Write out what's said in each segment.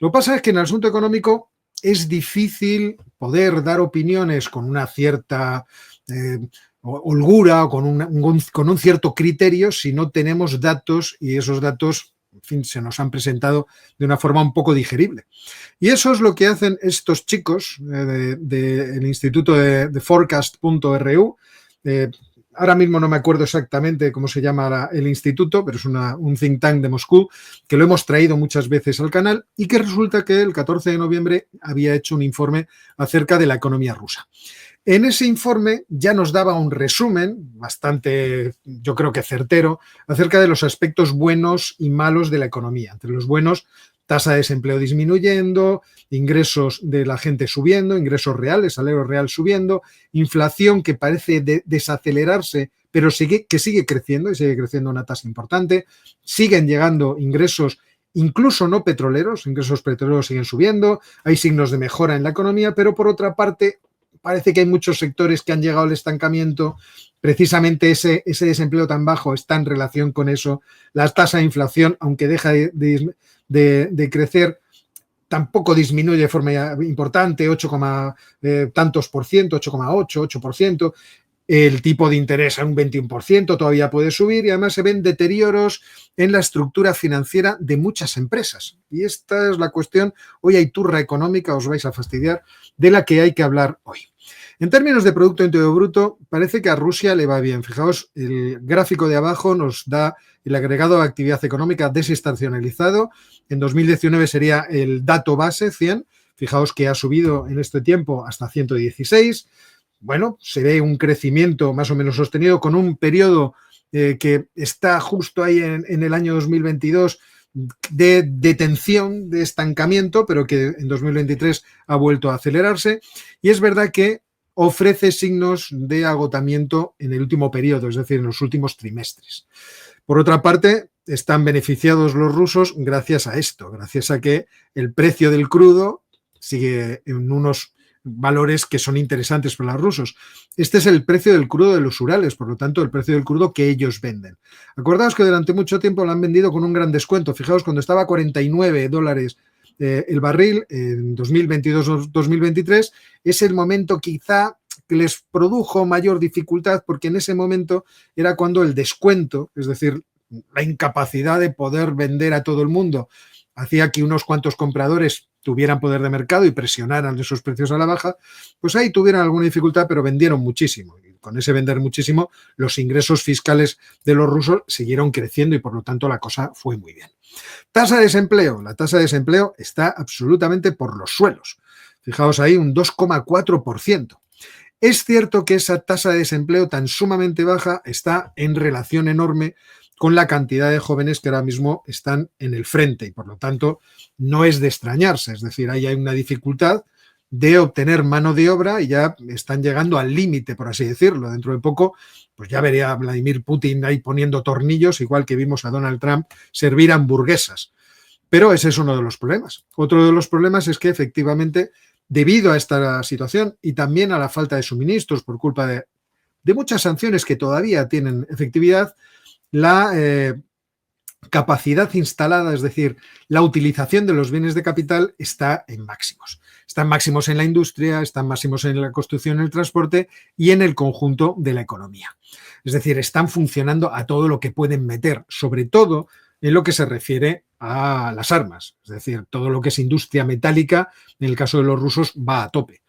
Lo que pasa es que en el asunto económico es difícil poder dar opiniones con una cierta holgura o con un cierto criterio si no tenemos datos y esos datos, en fin, se nos han presentado de una forma un poco digerible. Y eso es lo que hacen estos chicos del Instituto de Forecast.ru. Ahora mismo no me acuerdo exactamente cómo se llama el instituto, pero es un think tank de Moscú, que lo hemos traído muchas veces al canal y que resulta que el 14 de noviembre había hecho un informe acerca de la economía rusa. En ese informe ya nos daba un resumen bastante, yo creo que certero, acerca de los aspectos buenos y malos de la economía. Entre los buenos, tasa de desempleo disminuyendo, ingresos de la gente subiendo, ingresos reales, salario real subiendo, inflación que parece desacelerarse, pero que sigue creciendo y sigue creciendo a una tasa importante, siguen llegando ingresos incluso no petroleros, ingresos petroleros siguen subiendo, hay signos de mejora en la economía, pero por otra parte parece que hay muchos sectores que han llegado al estancamiento. Precisamente ese desempleo tan bajo está en relación con eso. La tasa de inflación, aunque deja de crecer, tampoco disminuye de forma importante, 8, tantos por ciento, 8,8, 8%. El tipo de interés a un 21% todavía puede subir y además se ven deterioros en la estructura financiera de muchas empresas. Y esta es la cuestión, hoy hay turra económica, os vais a fastidiar, de la que hay que hablar hoy. En términos de Producto Interior Bruto, parece que a Rusia le va bien. Fijaos, el gráfico de abajo nos da el agregado de actividad económica desestacionalizado. En 2019 sería el dato base, 100. Fijaos que ha subido en este tiempo hasta 116. Bueno, se ve un crecimiento más o menos sostenido con un periodo que está justo ahí en el año 2022 de detención, de estancamiento, pero que en 2023 ha vuelto a acelerarse. Y es verdad que ofrece signos de agotamiento en el último periodo, es decir, en los últimos trimestres. Por otra parte, están beneficiados los rusos gracias a esto, gracias a que el precio del crudo sigue en unos valores que son interesantes para los rusos. Este es el precio del crudo de los Urales, por lo tanto, el precio del crudo que ellos venden. Acordaos que durante mucho tiempo lo han vendido con un gran descuento. Fijaos, cuando estaba a $49 el barril en 2022-2023, es el momento quizá que les produjo mayor dificultad, porque en ese momento era cuando el descuento, es decir, la incapacidad de poder vender a todo el mundo, hacía que unos cuantos compradores tuvieran poder de mercado y presionaran esos precios a la baja, pues ahí tuvieron alguna dificultad, pero vendieron muchísimo. Y con ese vender muchísimo, los ingresos fiscales de los rusos siguieron creciendo y por lo tanto la cosa fue muy bien. Tasa de desempleo. La tasa de desempleo está absolutamente por los suelos. Fijaos ahí, un 2,4%. Es cierto que esa tasa de desempleo tan sumamente baja está en relación enorme con la cantidad de jóvenes que ahora mismo están en el frente y por lo tanto no es de extrañarse, es decir, ahí hay una dificultad de obtener mano de obra y ya están llegando al límite, por así decirlo. Dentro de poco, pues ya vería a Vladimir Putin ahí poniendo tornillos, igual que vimos a Donald Trump servir hamburguesas. Pero ese es uno de los problemas. Otro de los problemas es que efectivamente, debido a esta situación y también a la falta de suministros por culpa de muchas sanciones que todavía tienen efectividad, la capacidad instalada, es decir, la utilización de los bienes de capital está en máximos. Están máximos en la industria, están máximos en la construcción, en el transporte y en el conjunto de la economía. Es decir, están funcionando a todo lo que pueden meter, sobre todo en lo que se refiere a las armas. Es decir, todo lo que es industria metálica, en el caso de los rusos, va a tope.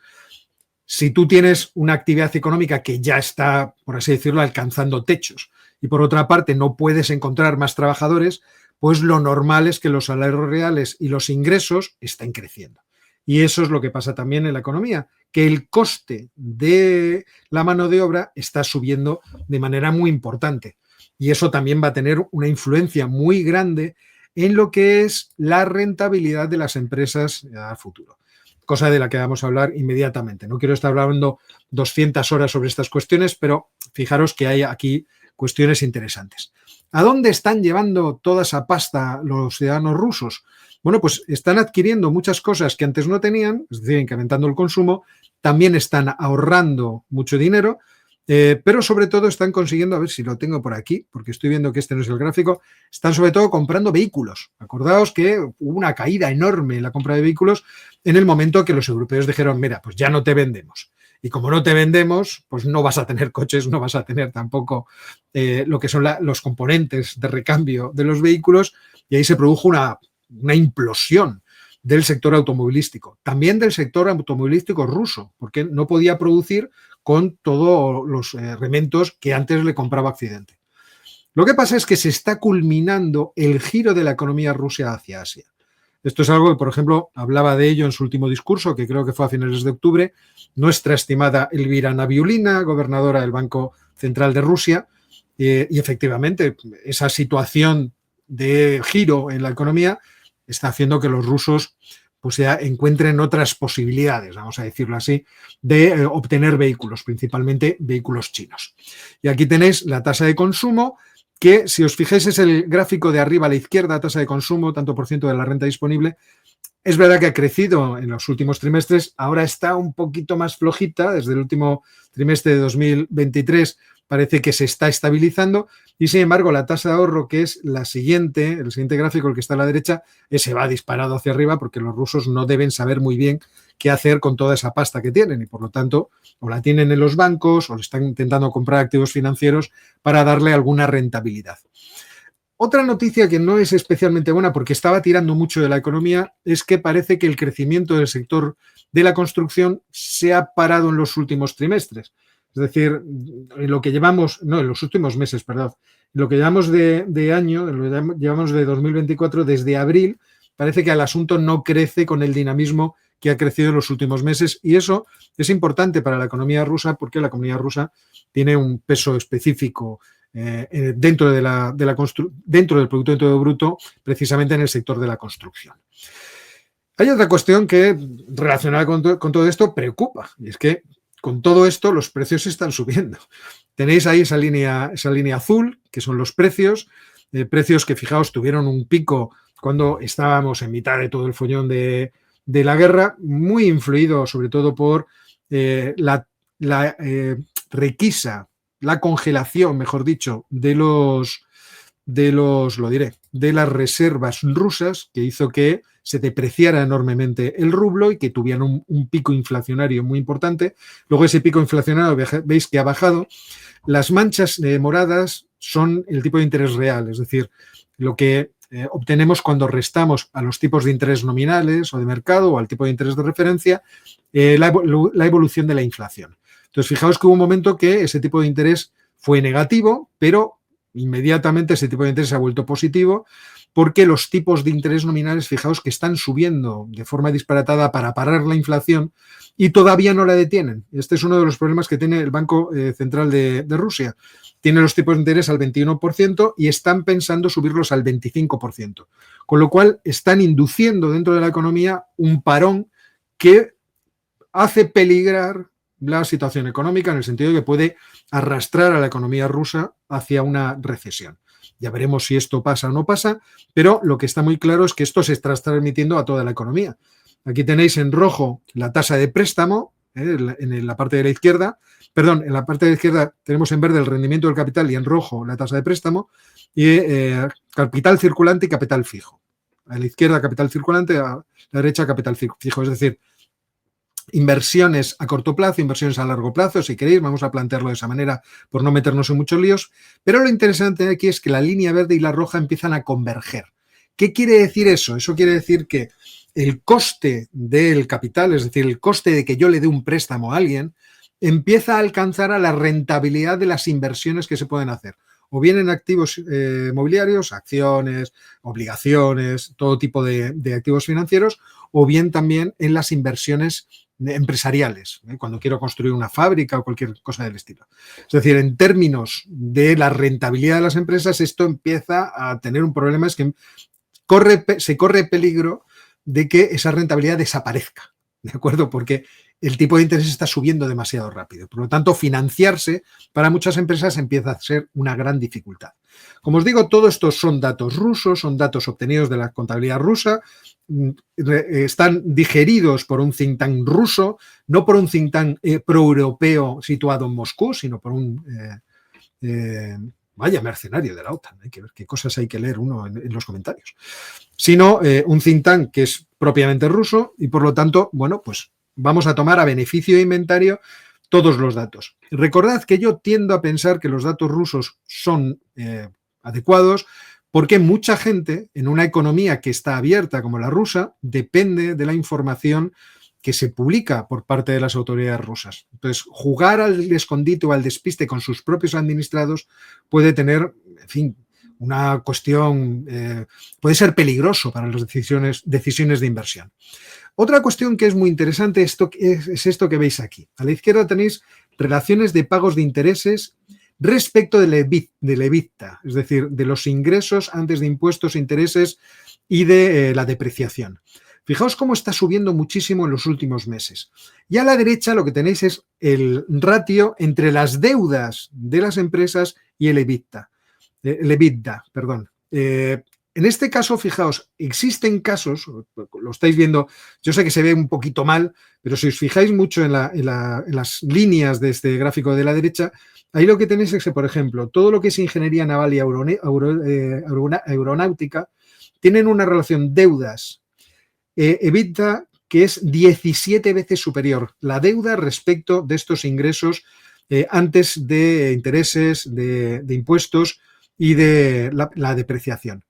Si tú tienes una actividad económica que ya está, por así decirlo, alcanzando techos y por otra parte no puedes encontrar más trabajadores, pues lo normal es que los salarios reales y los ingresos estén creciendo. Y eso es lo que pasa también en la economía, que el coste de la mano de obra está subiendo de manera muy importante. Y eso también va a tener una influencia muy grande en lo que es la rentabilidad de las empresas a futuro. Cosa de la que vamos a hablar inmediatamente. No quiero estar hablando 200 horas sobre estas cuestiones, pero fijaros que hay aquí cuestiones interesantes. ¿A dónde están llevando toda esa pasta los ciudadanos rusos? Bueno, pues están adquiriendo muchas cosas que antes no tenían, es decir, incrementando el consumo, también están ahorrando mucho dinero Pero sobre todo están consiguiendo, a ver si lo tengo por aquí, porque estoy viendo que este no es el gráfico, están sobre todo comprando vehículos. Acordaos que hubo una caída enorme en la compra de vehículos en el momento que los europeos dijeron, mira, pues ya no te vendemos. Y como no te vendemos, pues no vas a tener coches, no vas a tener tampoco lo que son los componentes de recambio de los vehículos, y ahí se produjo una implosión del sector automovilístico, también del sector automovilístico ruso, porque no podía producir con todos los rementos que antes le compraba Occidente. Lo que pasa es que se está culminando el giro de la economía rusa hacia Asia. Esto es algo que, por ejemplo, hablaba de ello en su último discurso, que creo que fue a finales de octubre, nuestra estimada Elvira Nabiulina, gobernadora del Banco Central de Rusia, y efectivamente esa situación de giro en la economía está haciendo que los rusos pues ya encuentren otras posibilidades, vamos a decirlo así, de obtener vehículos, principalmente vehículos chinos. Y aquí tenéis la tasa de consumo, que si os fijáis es el gráfico de arriba a la izquierda, tasa de consumo, tanto por ciento de la renta disponible. Es verdad que ha crecido en los últimos trimestres, ahora está un poquito más flojita, desde el último trimestre de 2023 parece que se está estabilizando y sin embargo la tasa de ahorro, que es el siguiente gráfico, el que está a la derecha, ese va disparado hacia arriba porque los rusos no deben saber muy bien qué hacer con toda esa pasta que tienen y por lo tanto o la tienen en los bancos o le están intentando comprar activos financieros para darle alguna rentabilidad. Otra noticia que no es especialmente buena porque estaba tirando mucho de la economía es que parece que el crecimiento del sector de la construcción se ha parado en los últimos trimestres. Es decir, en lo que llevamos, no, en los últimos meses, perdón, en lo que llevamos de año, en lo que llevamos de 2024, desde abril, parece que el asunto no crece con el dinamismo que ha crecido en los últimos meses y eso es importante para la economía rusa porque la economía rusa tiene un peso específico dentro dentro del Producto Interior Bruto, precisamente en el sector de la construcción. Hay otra cuestión que, relacionada con todo esto, preocupa, y es que con todo esto los precios están subiendo. Tenéis ahí esa línea azul, que son los precios que, fijaos, tuvieron un pico cuando estábamos en mitad de todo el follón de la guerra, muy influido sobre todo por la requisa, la congelación, mejor dicho, de las reservas rusas, que hizo que se depreciara enormemente el rublo y que tuvieran un pico inflacionario muy importante. Luego ese pico inflacionario veis que ha bajado. Las manchas moradas son el tipo de interés real, es decir, lo que obtenemos cuando restamos a los tipos de interés nominales o de mercado o al tipo de interés de referencia la evolución de la inflación. Entonces, fijaos que hubo un momento que ese tipo de interés fue negativo, pero inmediatamente ese tipo de interés se ha vuelto positivo porque los tipos de interés nominales, fijaos que están subiendo de forma disparatada para parar la inflación y todavía no la detienen. Este es uno de los problemas que tiene el Banco Central de Rusia. Tiene los tipos de interés al 21% y están pensando subirlos al 25%. Con lo cual están induciendo dentro de la economía un parón que hace peligrar la situación económica en el sentido de que puede arrastrar a la economía rusa hacia una recesión. Ya veremos si esto pasa o no pasa, pero lo que está muy claro es que esto se está transmitiendo a toda la economía. Aquí tenéis en rojo la tasa de préstamo, en la parte de la izquierda, perdón, en la parte de la izquierda tenemos en verde el rendimiento del capital y en rojo la tasa de préstamo, y capital circulante y capital fijo. A la izquierda capital circulante, a la derecha capital fijo, es decir, inversiones a corto plazo, inversiones a largo plazo, si queréis, vamos a plantearlo de esa manera por no meternos en muchos líos, pero lo interesante aquí es que la línea verde y la roja empiezan a converger. ¿Qué quiere decir eso? Eso quiere decir que el coste del capital, es decir, el coste de que yo le dé un préstamo a alguien, empieza a alcanzar a la rentabilidad de las inversiones que se pueden hacer, o bien en activos mobiliarios, acciones, obligaciones, todo tipo de activos financieros, o bien también en las inversiones empresariales, cuando quiero construir una fábrica o cualquier cosa del estilo. Es decir, en términos de la rentabilidad de las empresas, esto empieza a tener un problema, es que se corre peligro de que esa rentabilidad desaparezca, ¿de acuerdo? Porque el tipo de interés está subiendo demasiado rápido. Por lo tanto, financiarse para muchas empresas empieza a ser una gran dificultad. Como os digo, todo esto son datos rusos, son datos obtenidos de la contabilidad rusa, están digeridos por un think tank ruso, no por un think tank pro-europeo situado en Moscú, sino por un vaya mercenario de la OTAN. Hay que ver qué cosas hay que leer uno en los comentarios. Sino un think tank que es propiamente ruso y, por lo tanto, bueno, pues vamos a tomar a beneficio de inventario todos los datos. Recordad que yo tiendo a pensar que los datos rusos son adecuados porque mucha gente en una economía que está abierta como la rusa depende de la información que se publica por parte de las autoridades rusas. Entonces, jugar al escondite o al despiste con sus propios administrados puede tener, en fin, una cuestión, puede ser peligroso para las decisiones de inversión. Otra cuestión que es muy interesante es esto que veis aquí. A la izquierda tenéis relaciones de pagos de intereses respecto del EBITDA, es decir, de los ingresos antes de impuestos, intereses y de la depreciación. Fijaos cómo está subiendo muchísimo en los últimos meses. Y a la derecha lo que tenéis es el ratio entre las deudas de las empresas y el EBITDA. En este caso, fijaos, existen casos, lo estáis viendo, yo sé que se ve un poquito mal, pero si os fijáis mucho en las líneas de este gráfico de la derecha, ahí lo que tenéis es que, por ejemplo, todo lo que es ingeniería naval y aeronáutica tienen una relación deudas EBITDA que es 17 veces superior, la deuda respecto de estos ingresos antes de intereses, de impuestos y de la depreciación.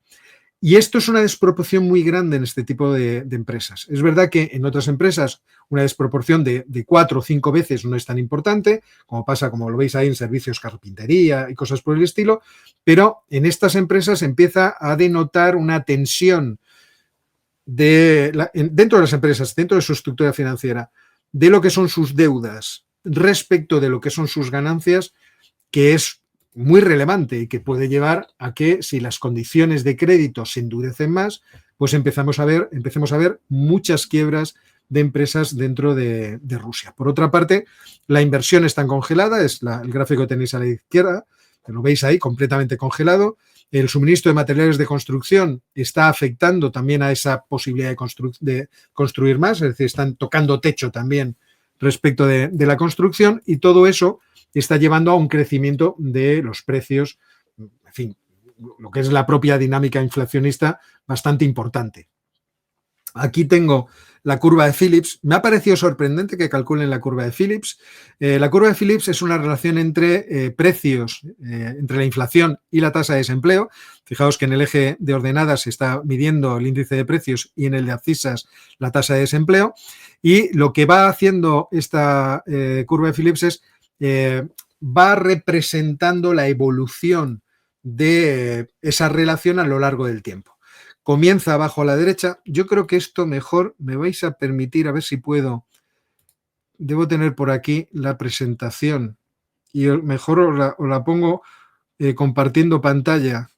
Y esto es una desproporción muy grande en este tipo de empresas. Es verdad que en otras empresas una desproporción de 4 o 5 veces no es tan importante, como pasa, como lo veis ahí, en servicios, carpintería y cosas por el estilo, pero en estas empresas empieza a denotar una tensión dentro de las empresas, dentro de su estructura financiera, de lo que son sus deudas respecto de lo que son sus ganancias, que es muy relevante y que puede llevar a que, si las condiciones de crédito se endurecen más, pues empecemos a ver muchas quiebras de empresas dentro de Rusia. Por otra parte, la inversión está congelada, es el gráfico que tenéis a la izquierda, que lo veis ahí, completamente congelado. El suministro de materiales de construcción está afectando también a esa posibilidad de construir más, es decir, están tocando techo también respecto de la construcción, y todo eso está llevando a un crecimiento de los precios, en fin, lo que es la propia dinámica inflacionista bastante importante. Aquí tengo la curva de Phillips. Me ha parecido sorprendente que calculen la curva de Phillips. La curva de Phillips es una relación entre precios, entre la inflación y la tasa de desempleo. Fijaos que en el eje de ordenadas se está midiendo el índice de precios y en el de abscisas la tasa de desempleo. Y lo que va haciendo esta curva de Phillips es va representando la evolución de esa relación a lo largo del tiempo. Comienza abajo a la derecha. Yo creo que esto mejor me vais a permitir, a ver si puedo. Debo tener por aquí la presentación y mejor os la pongo compartiendo pantalla.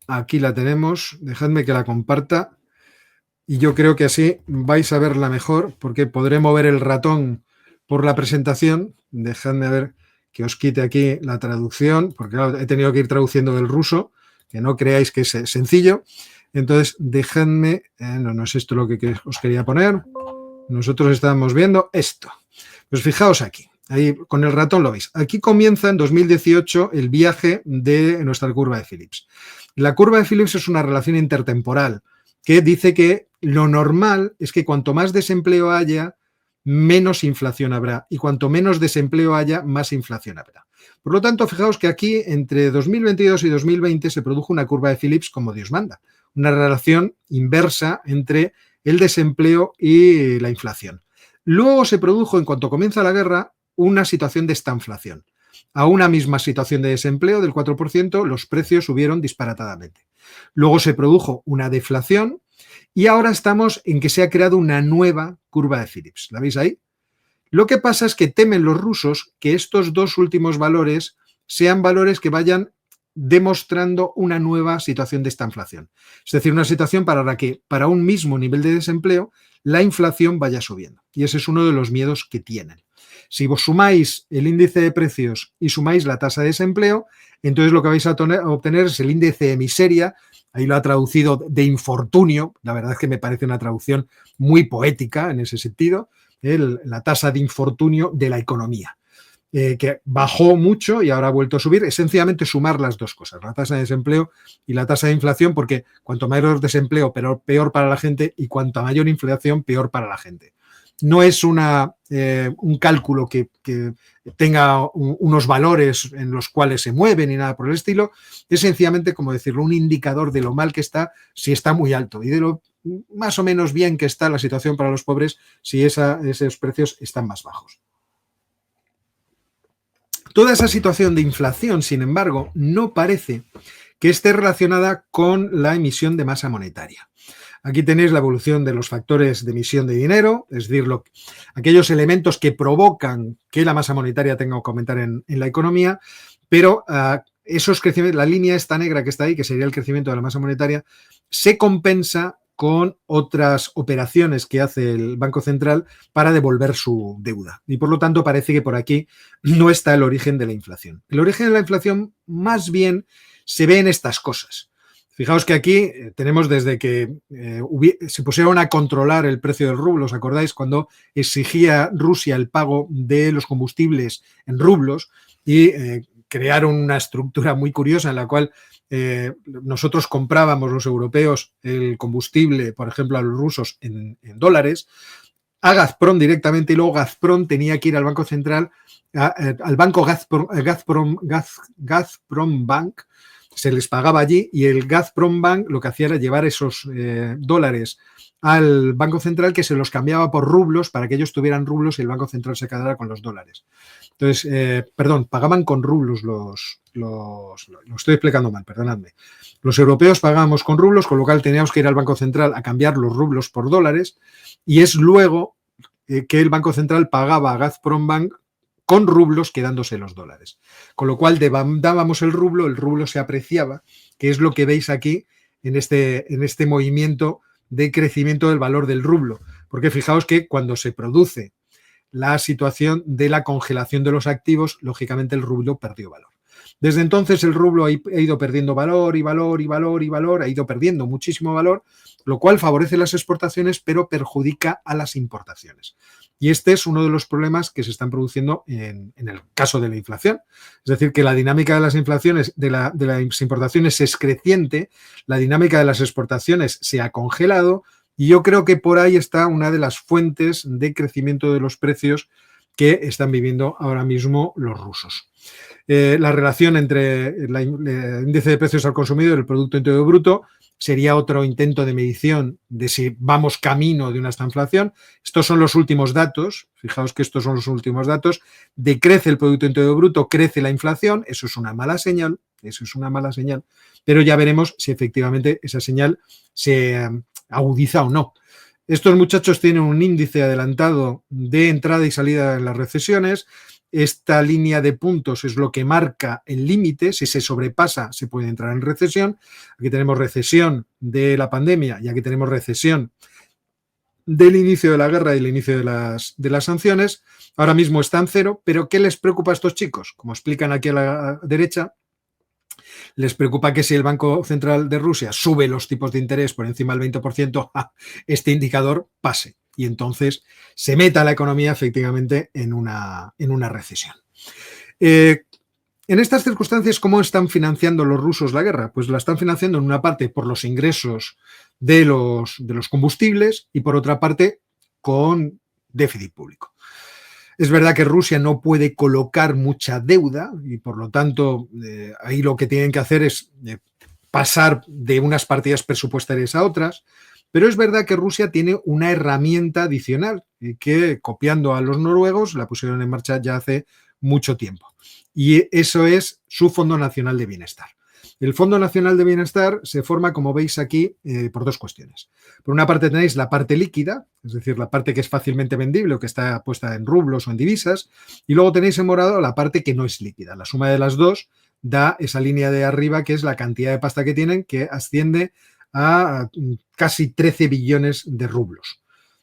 Aquí la tenemos. Dejadme que la comparta y yo creo que así vais a verla mejor, porque podré mover el ratón por la presentación. Dejadme a ver que os quite aquí la traducción, porque claro, he tenido que ir traduciendo del ruso, que no creáis que es sencillo. Entonces, dejadme, no es esto lo que os quería poner. Nosotros estábamos viendo esto. Pues fijaos aquí, ahí con el ratón lo veis. Aquí comienza en 2018 el viaje de nuestra curva de Phillips. La curva de Phillips es una relación intertemporal que dice que lo normal es que cuanto más desempleo haya, menos inflación habrá, y cuanto menos desempleo haya, más inflación habrá. Por lo tanto, fijaos que aquí entre 2022 y 2020 se produjo una curva de Phillips como Dios manda, una relación inversa entre el desempleo y la inflación. Luego se produjo, en cuanto comienza la guerra, una situación de estanflación. A una misma situación de desempleo del 4%, los precios subieron disparatadamente. Luego se produjo una deflación y ahora estamos en que se ha creado una nueva curva de Phillips. ¿La veis ahí? Lo que pasa es que temen los rusos que estos dos últimos valores sean valores que vayan demostrando una nueva situación de esta inflación. Es decir, una situación para la que, para un mismo nivel de desempleo, la inflación vaya subiendo. Y ese es uno de los miedos que tienen. Si vos sumáis el índice de precios y sumáis la tasa de desempleo, entonces lo que vais a obtener es el índice de miseria. Ahí lo ha traducido de infortunio. La verdad es que me parece una traducción muy poética en ese sentido. La tasa de infortunio de la economía. Que bajó mucho y ahora ha vuelto a subir, es sencillamente sumar las dos cosas, la tasa de desempleo y la tasa de inflación, porque cuanto mayor desempleo, peor para la gente, y cuanto mayor inflación, peor para la gente. No es un cálculo que tenga unos valores en los cuales se mueve ni nada por el estilo, es sencillamente, como decirlo, un indicador de lo mal que está, si está muy alto, y de lo más o menos bien que está la situación para los pobres, si esos precios están más bajos. Toda esa situación de inflación, sin embargo, no parece que esté relacionada con la emisión de masa monetaria. Aquí tenéis la evolución de los factores de emisión de dinero, es decir, aquellos elementos que provocan que la masa monetaria tenga que aumentar en la economía, pero esos crecimientos, la línea esta negra que está ahí, que sería el crecimiento de la masa monetaria, se compensa con otras operaciones que hace el Banco Central para devolver su deuda. Y por lo tanto parece que por aquí no está el origen de la inflación. El origen de la inflación más bien se ve en estas cosas. Fijaos que aquí tenemos desde que se pusieron a controlar el precio del rublo, ¿os acordáis? Cuando exigía Rusia el pago de los combustibles en rublos y crearon una estructura muy curiosa en la cual nosotros comprábamos los europeos el combustible, por ejemplo, a los rusos en dólares, a Gazprom directamente, y luego Gazprom tenía que ir al Banco Central, al banco Gazprom Bank, se les pagaba allí, y el Gazprom Bank lo que hacía era llevar esos dólares al Banco Central, que se los cambiaba por rublos para que ellos tuvieran rublos y el Banco Central se quedara con los dólares. Entonces, pagaban con rublos lo estoy explicando mal, perdonadme. Los europeos pagábamos con rublos, con lo cual teníamos que ir al Banco Central a cambiar los rublos por dólares, y es luego que el Banco Central pagaba a Gazprom Bank con rublos quedándose los dólares. Con lo cual dábamos el rublo se apreciaba, que es lo que veis aquí en este movimiento de crecimiento del valor del rublo. Porque fijaos que cuando se produce la situación de la congelación de los activos, lógicamente el rublo perdió valor. Desde entonces el rublo ha ido perdiendo valor y valor y valor y valor, ha ido perdiendo muchísimo valor, lo cual favorece las exportaciones pero perjudica a las importaciones. Y este es uno de los problemas que se están produciendo en el caso de la inflación. Es decir, que la dinámica de las inflaciones, de las importaciones es creciente, la dinámica de las exportaciones se ha congelado, y yo creo que por ahí está una de las fuentes de crecimiento de los precios que están viviendo ahora mismo los rusos. La relación entre el índice de precios al consumidor y el Producto Interior Bruto sería otro intento de medición de si vamos camino de una estanflación. Estos son los últimos datos, fijaos que estos son los últimos datos, decrece el Producto Interior Bruto, crece la inflación, eso es una mala señal, pero ya veremos si efectivamente esa señal se agudiza o no. Estos muchachos tienen un índice adelantado de entrada y salida en las recesiones. Esta línea de puntos es lo que marca el límite. Si se sobrepasa, se puede entrar en recesión. Aquí tenemos recesión de la pandemia y aquí tenemos recesión del inicio de la guerra y el inicio de las sanciones. Ahora mismo está en cero, pero ¿qué les preocupa a estos chicos? Como explican aquí a la derecha, les preocupa que si el Banco Central de Rusia sube los tipos de interés por encima del 20%, este indicador pase y entonces se meta la economía efectivamente en una recesión. En estas circunstancias, ¿cómo están financiando los rusos la guerra? Pues la están financiando en una parte por los ingresos de los combustibles y por otra parte con déficit público. Es verdad que Rusia no puede colocar mucha deuda y por lo tanto ahí lo que tienen que hacer es pasar de unas partidas presupuestarias a otras, pero es verdad que Rusia tiene una herramienta adicional que, copiando a los noruegos, la pusieron en marcha ya hace mucho tiempo, y eso es su Fondo Nacional de Bienestar. El Fondo Nacional de Bienestar se forma, como veis aquí, por dos cuestiones. Por una parte tenéis la parte líquida, es decir, la parte que es fácilmente vendible o que está puesta en rublos o en divisas, y luego tenéis en morado la parte que no es líquida. La suma de las dos da esa línea de arriba, que es la cantidad de pasta que tienen, que asciende a casi 13 billones de rublos.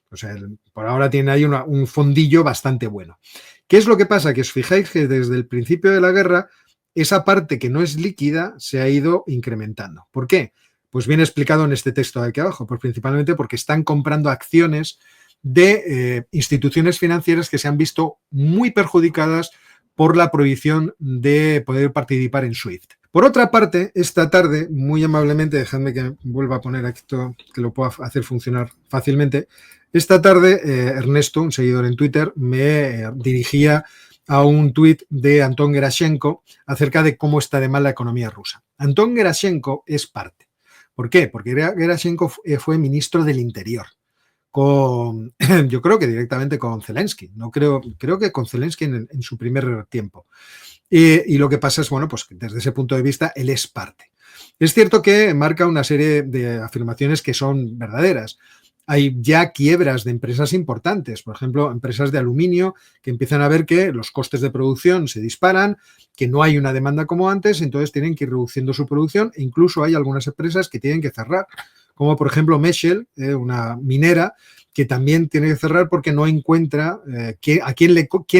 O sea, por ahora tiene ahí un fondillo bastante bueno. ¿Qué es lo que pasa? Que os fijáis que desde el principio de la guerra, esa parte que no es líquida se ha ido incrementando. ¿Por qué? Pues viene explicado en este texto de aquí abajo, pues principalmente porque están comprando acciones de instituciones financieras que se han visto muy perjudicadas por la prohibición de poder participar en SWIFT. Por otra parte, esta tarde, muy amablemente, dejadme que vuelva a poner esto, que lo pueda hacer funcionar fácilmente. Esta tarde, Ernesto, un seguidor en Twitter, me dirigía a un tuit de Anton Gerashenko acerca de cómo está de mal la economía rusa. Anton Gerashenko es parte. ¿Por qué? Porque Gerashenko fue ministro del Interior. Yo creo que directamente con Zelensky. No creo que con Zelensky en su primer tiempo. Y lo que pasa es, bueno, pues desde ese punto de vista, él es parte. Es cierto que marca una serie de afirmaciones que son verdaderas. Hay ya quiebras de empresas importantes, por ejemplo, empresas de aluminio que empiezan a ver que los costes de producción se disparan, que no hay una demanda como antes, entonces tienen que ir reduciendo su producción e incluso hay algunas empresas que tienen que cerrar, como por ejemplo Meshel, una minera, que también tiene que cerrar porque no encuentra a quién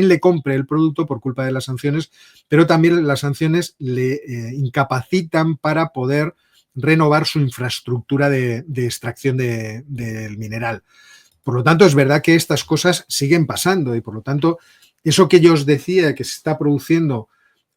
le compre el producto por culpa de las sanciones, pero también las sanciones le incapacitan para poder renovar su infraestructura de extracción del mineral. Por lo tanto, es verdad que estas cosas siguen pasando y por lo tanto, eso que yo os decía que se está produciendo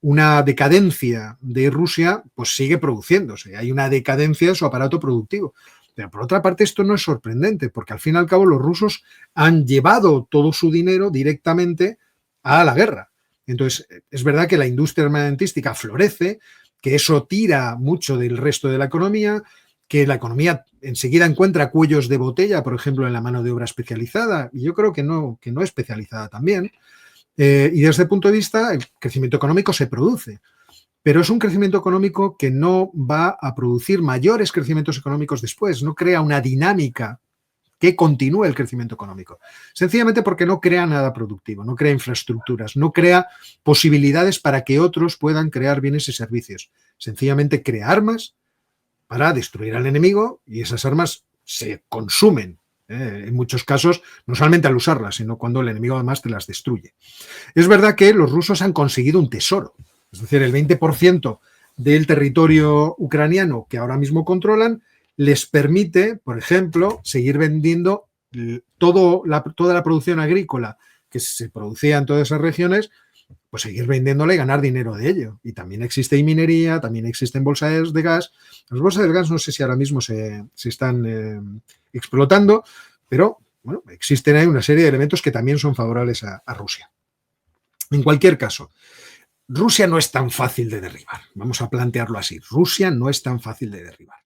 una decadencia de Rusia, pues sigue produciéndose. Hay una decadencia de su aparato productivo. Pero por otra parte, esto no es sorprendente, porque al fin y al cabo los rusos han llevado todo su dinero directamente a la guerra. Entonces, es verdad que la industria armamentística florece, que eso tira mucho del resto de la economía, que la economía enseguida encuentra cuellos de botella, por ejemplo, en la mano de obra especializada, y yo creo que no especializada también. Y desde ese punto de vista, el crecimiento económico se produce. Pero es un crecimiento económico que no va a producir mayores crecimientos económicos después, no crea una dinámica que continúe el crecimiento económico. Sencillamente porque no crea nada productivo, no crea infraestructuras, no crea posibilidades para que otros puedan crear bienes y servicios. Sencillamente crea armas para destruir al enemigo y esas armas se consumen. En muchos casos, no solamente al usarlas, sino cuando el enemigo además te las destruye. Es verdad que los rusos han conseguido un tesoro. Es decir, el 20% del territorio ucraniano que ahora mismo controlan les permite, por ejemplo, seguir vendiendo toda la producción agrícola que se producía en todas esas regiones, pues seguir vendiéndola y ganar dinero de ello. Y también existe minería, también existen bolsas de gas. Las bolsas de gas no sé si ahora mismo se están explotando, pero bueno, existen ahí una serie de elementos que también son favorables a Rusia. En cualquier caso, Rusia no es tan fácil de derribar. Vamos a plantearlo así. Rusia no es tan fácil de derribar.